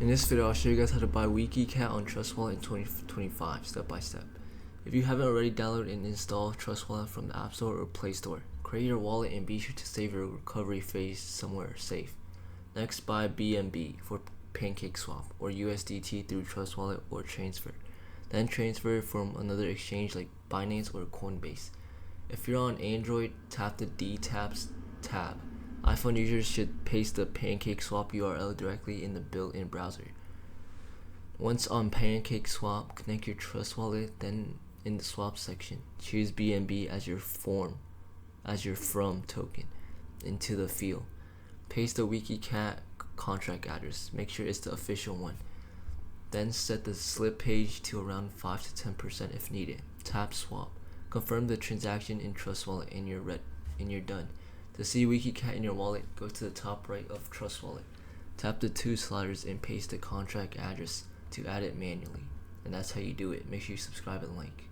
In this video, I'll show you guys how to buy Wikicat on Trust Wallet in 2025, step by step. If you haven't already downloaded and installed Trust Wallet from the App Store or Play Store, create your wallet and be sure to save your recovery phase somewhere safe. Next, buy BNB for PancakeSwap or USDT through Trust Wallet or transfer. Then transfer from another exchange like Binance or Coinbase. If you're on Android, tap the D tabs tab. iPhone users should paste the PancakeSwap URL directly in the built-in browser. Once on PancakeSwap, connect your Trust Wallet, then in the swap section, choose BNB as your from token into the field. Paste the Wikicat contract address, make sure it's the official one. Then set the slip page to around 5 to 10% if needed. Tap swap. Confirm the transaction in Trust Wallet and you're done. To see Wikicat in your wallet, go to the top right of Trust Wallet. Tap the two sliders and paste the contract address to add it manually. And that's how you do it. Make sure you subscribe and like.